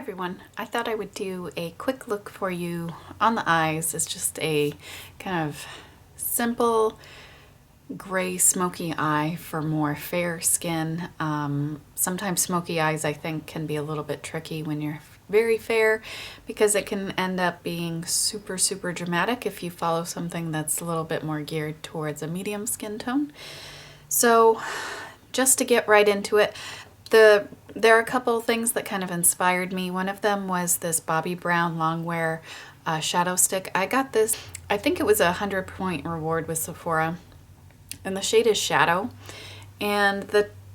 everyone. I thought I would do a quick look for you on the eyes. It's just a kind of simple gray smoky eye for more fair skin. Sometimes smoky eyes I think can be a little bit tricky when you're very fair because it can end up being super dramatic if you follow something that's a little bit more geared towards a medium skin tone. So just to get right into it, there are a couple things that kind of inspired me. One of them was this Bobbi brown Longwear shadow stick. I got this, I think it was a 100-point reward with Sephora, and the shade is Shadow. And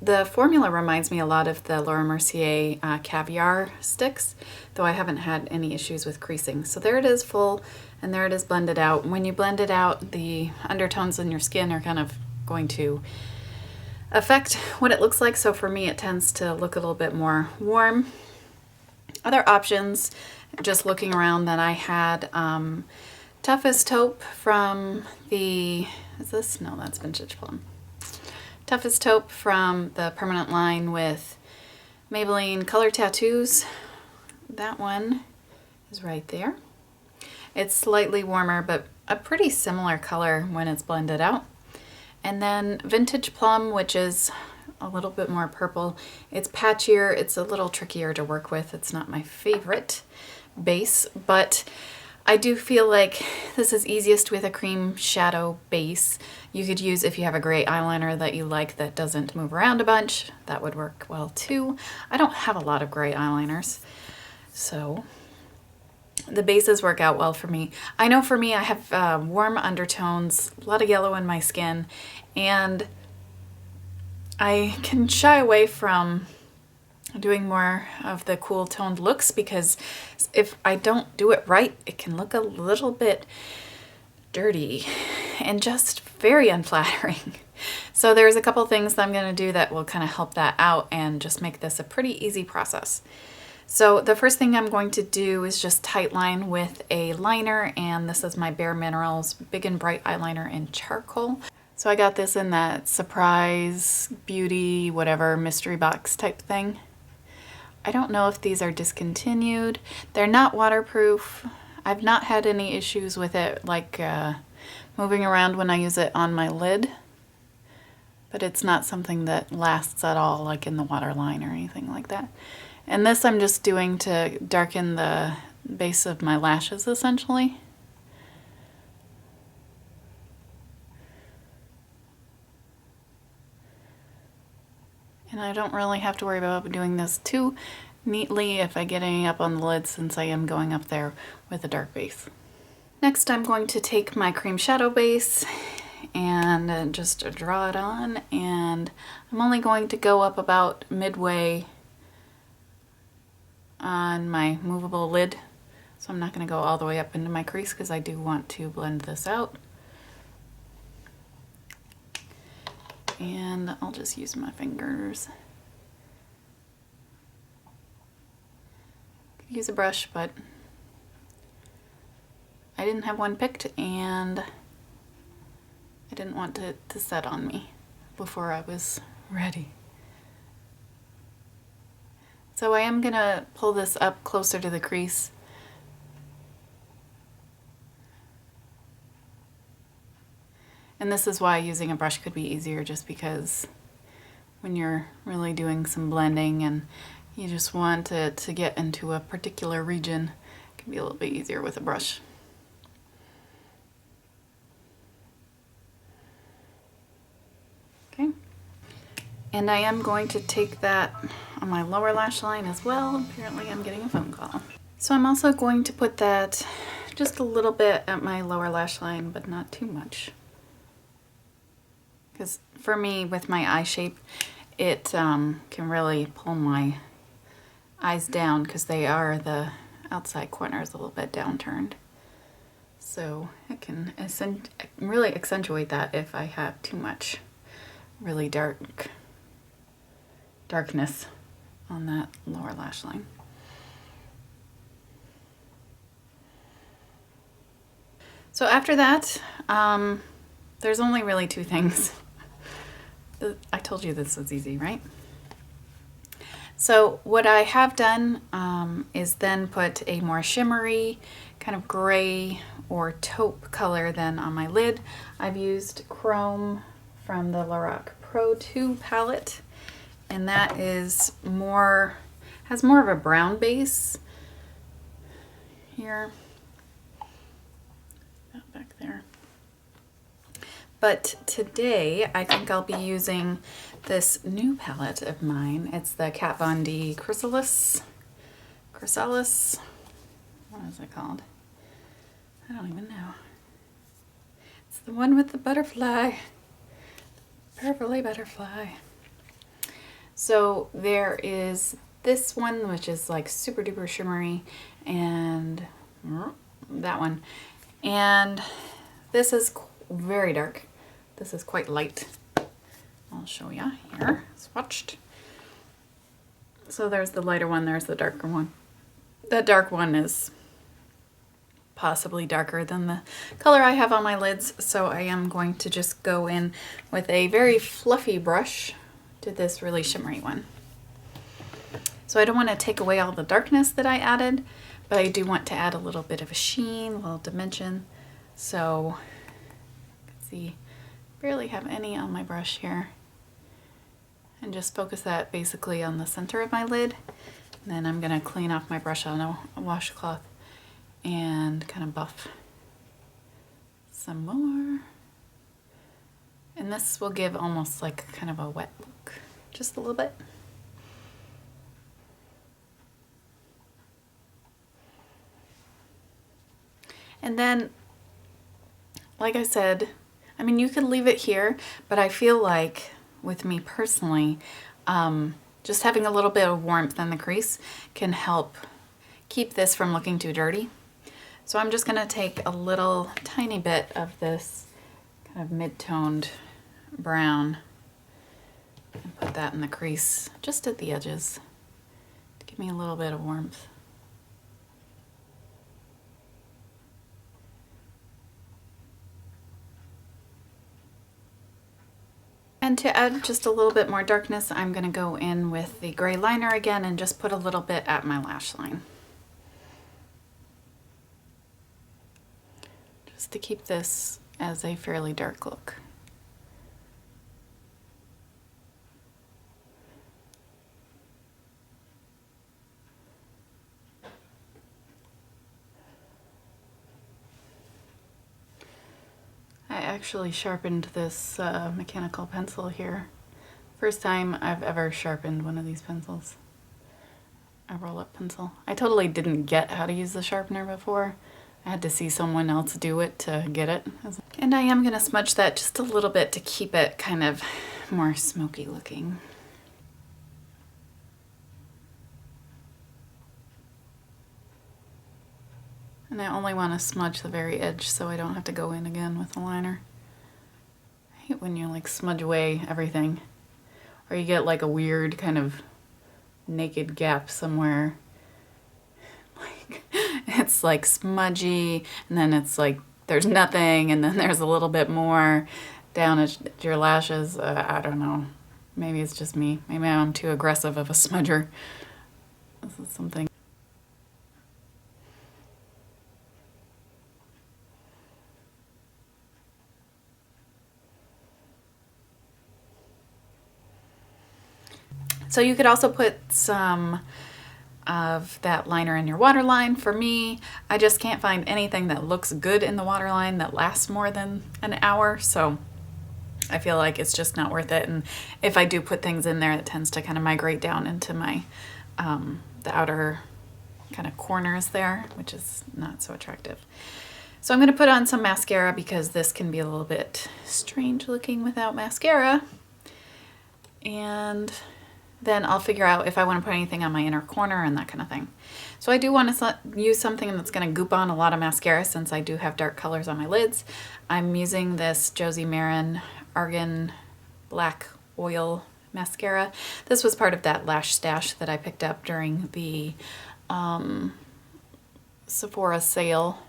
the formula reminds me a lot of the Laura Mercier Caviar sticks, though I haven't had any issues with creasing. So there it is full, and there it is blended out. When you blend it out, the undertones in your skin are kind of going to affect what it looks like. So for me, it tends to look a little bit more warm. Other options, just looking around, that I had Toughest Taupe from the, is this? No, that's Vintage Plum. Toughest Taupe from the Permanent line with Maybelline Color Tattoos. That one is right there. It's slightly warmer, but a pretty similar color when it's blended out. And then Vintage Plum, which is a little bit more purple. It's patchier, it's a little trickier to work with. It's not my favorite base, but I do feel like this is easiest with a cream shadow base. You could use, if you have a gray eyeliner that you like that doesn't move around a bunch, that would work well too. I don't have a lot of gray eyeliners, so the bases work out well for me. I know for me, I have warm undertones, a lot of yellow in my skin, and I can shy away from doing more of the cool toned looks because if I don't do it right, it can look a little bit dirty and just very unflattering. So there's a couple things that I'm going to do that will kind of help that out and just make this a pretty easy process. So the first thing I'm going to do is just tightline with a liner, and this is my bareMinerals Big and Bright Eyeliner in Charcoal. So I got this in that surprise, beauty, whatever, mystery box type thing. I don't know if these are discontinued. They're not waterproof. I've not had any issues with it, like moving around when I use it on my lid, but it's not something that lasts at all, like in the waterline or anything like that. And this I'm just doing to darken the base of my lashes, essentially. And I don't really have to worry about doing this too neatly if I get any up on the lid, since I am going up there with a dark base. Next, I'm going to take my cream shadow base and just draw it on, and I'm only going to go up about midway on my movable lid. So I'm not going to go all the way up into my crease because I do want to blend this out. And I'll just use my fingers. Could use a brush, but I didn't have one picked and I didn't want it to set on me before I was ready. So I am gonna pull this up closer to the crease. And this is why using a brush could be easier, just because when you're really doing some blending and you just want it to get into a particular region, it can be a little bit easier with a brush. Okay. And I am going to take that on my lower lash line as well. Apparently I'm getting a phone call. So I'm also going to put that just a little bit at my lower lash line, but not too much. Because for me, with my eye shape, it can really pull my eyes down because they are, the outside corners a little bit downturned. So it can really accentuate that if I have too much really darkness on that lower lash line. So after that, there's only really two things. I told you this was easy, right? So what I have done is then put a more shimmery kind of gray or taupe color than on my lid. I've used Chrome from the LORAC Pro 2 palette, and that is more, has more of a brown base here, back there. But today I think I'll be using this new palette of mine. It's the Kat Von D Chrysalis. What is it called? I don't even know. It's the one with the butterfly. Purpley butterfly. So there is this one, which is like super duper shimmery, and that one. And this is very dark. This is quite light. I'll show you here, swatched. So there's the lighter one, there's the darker one. The dark one is possibly darker than the color I have on my lids, so I am going to just go in with a very fluffy brush to this really shimmery one. So I don't want to take away all the darkness that I added, but I do want to add a little bit of a sheen, a little dimension. So you can see, barely have any on my brush here. And just focus that basically on the center of my lid. And then I'm going to clean off my brush on a washcloth and kind of buff some more. And this will give almost like kind of a wet look, just a little bit. And then, like I said, I mean, you could leave it here, but I feel like with me personally, just having a little bit of warmth in the crease can help keep this from looking too dirty. So I'm just gonna take a little tiny bit of this kind of mid-toned brown and put that in the crease, just at the edges, to give me a little bit of warmth. And to add just a little bit more darkness, I'm going to go in with the gray liner again and just put a little bit at my lash line. Just to keep this as a fairly dark look. I actually sharpened this mechanical pencil here. First time I've ever sharpened one of these pencils. A roll-up pencil. I totally didn't get how to use the sharpener before. I had to see someone else do it to get it. And I am going to smudge that just a little bit to keep it kind of more smoky looking. And I only want to smudge the very edge so I don't have to go in again with the liner. I hate when you like smudge away everything. Or you get like a weird kind of naked gap somewhere. Like it's like smudgy, and then it's like there's nothing, and then there's a little bit more down at your lashes. I don't know. Maybe it's just me. Maybe I'm too aggressive of a smudger. This is something. So you could also put some of that liner in your waterline. For me, I just can't find anything that looks good in the waterline that lasts more than an hour, so I feel like it's just not worth it. And if I do put things in there, it tends to kind of migrate down into my the outer kind of corners there, which is not so attractive. So I'm going to put on some mascara because this can be a little bit strange looking without mascara. And then I'll figure out if I want to put anything on my inner corner and that kind of thing. So I do want to use something that's going to goop on a lot of mascara since I do have dark colors on my lids. I'm using this Josie Maran Argan Black Oil Mascara. This was part of that lash stash that I picked up during the Sephora sale.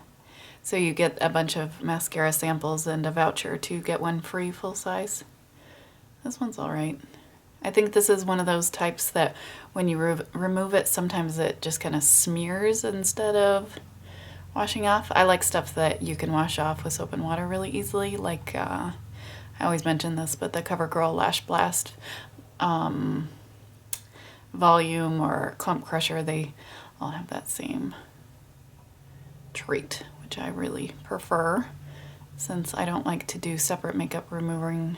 So you get a bunch of mascara samples and a voucher to get one free full size. This one's all right. I think this is one of those types that when you remove it, sometimes it just kind of smears instead of washing off. I like stuff that you can wash off with soap and water really easily, like I always mention this, but the CoverGirl Lash Blast Volume or Clump Crusher, they all have that same trait, which I really prefer since I don't like to do separate makeup removing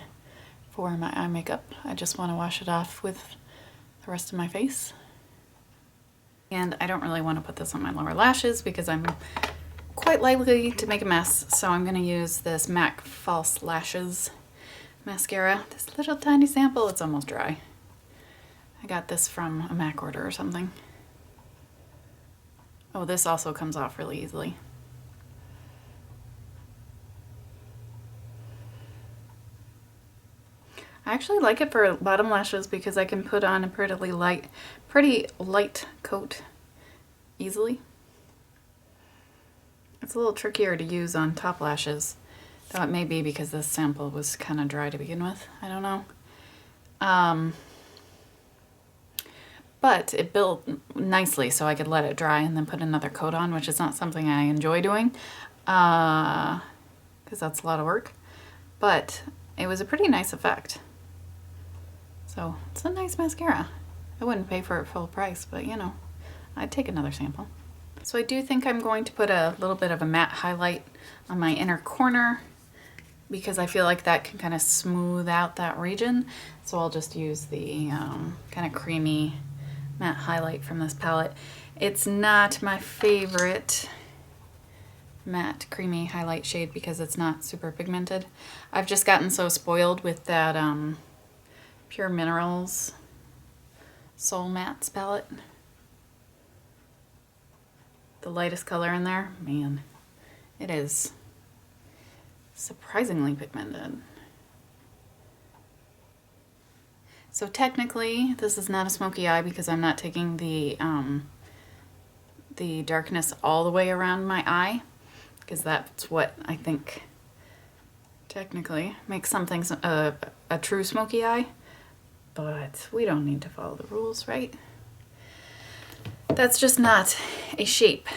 for my eye makeup. I just want to wash it off with the rest of my face. And I don't really want to put this on my lower lashes because I'm quite likely to make a mess, so I'm going to use this MAC False Lashes mascara. This little tiny sample, it's almost dry. I got this from a MAC order or something. Oh, this also comes off really easily. I actually like it for bottom lashes because I can put on a pretty light coat easily. It's a little trickier to use on top lashes, though it may be because this sample was kind of dry to begin with. I don't know. But it built nicely, so I could let it dry and then put another coat on, which is not something I enjoy doing because that's a lot of work. But it was a pretty nice effect. So it's a nice mascara. I wouldn't pay for it full price, but you know, I'd take another sample. So I do think I'm going to put a little bit of a matte highlight on my inner corner because I feel like that can kind of smooth out that region. So I'll just use the kind of creamy matte highlight from this palette. It's not my favorite matte creamy highlight shade because it's not super pigmented. I've just gotten so spoiled with that Pure Minerals Soul Mattes palette. The lightest color in there, man, it is surprisingly pigmented. So technically, this is not a smoky eye because I'm not taking the darkness all the way around my eye, because that's what I think technically makes something a true smoky eye. But we don't need to follow the rules, right? That's just not a shape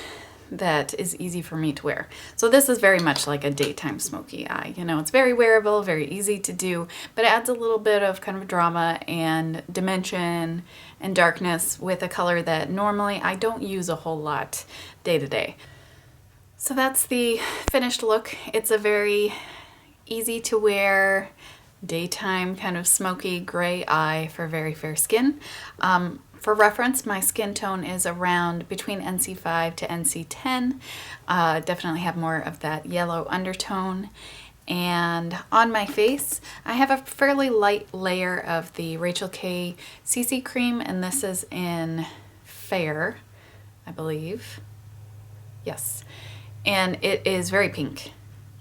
that is easy for me to wear. So this is very much like a daytime smoky eye. You know, it's very wearable, very easy to do, but it adds a little bit of kind of drama and dimension and darkness with a color that normally I don't use a whole lot day to day. So that's the finished look. It's a very easy to wear daytime kind of smoky gray eye for very fair skin. For reference, my skin tone is around between NC5 to NC10. Definitely have more of that yellow undertone. And on my face, I have a fairly light layer of the Rachel K CC cream, and this is in Fair, I believe. Yes. And it is very pink.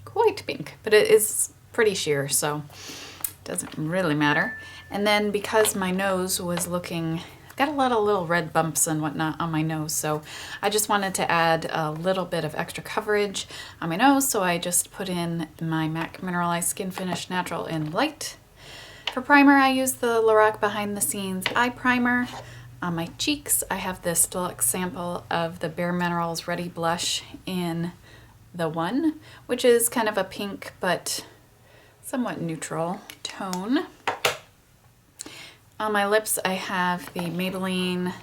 Quite pink, but it is pretty sheer, so it doesn't really matter. And then because my nose was looking, got a lot of little red bumps and whatnot on my nose, so I just wanted to add a little bit of extra coverage on my nose, so I just put in my MAC Mineralize Skin Finish Natural in Light. For primer, I used the LORAC Behind the Scenes Eye Primer. On my cheeks, I have this deluxe sample of the bareMinerals Ready Blush in the One, which is kind of a pink but somewhat neutral tone. On my lips, I have the Maybelline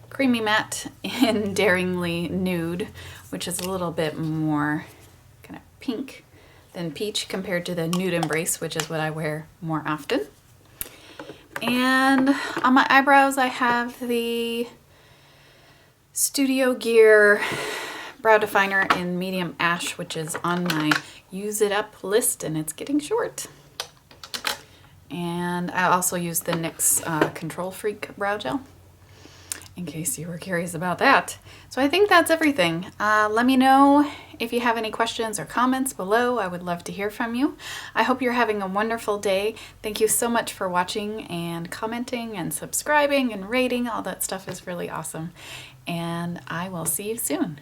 Creamy Matte in Daringly Nude, which is a little bit more kind of pink than peach compared to the Nude Embrace, which is what I wear more often. And on my eyebrows, I have the Studio Gear Brow Definer in Medium Ash, which is on my Use It Up list, and it's getting short. And I also use the NYX Control Freak Brow Gel, in case you were curious about that. So I think that's everything. Let me know if you have any questions or comments below. I would love to hear from you. I hope you're having a wonderful day. Thank you so much for watching and commenting and subscribing and rating. All that stuff is really awesome. And I will see you soon.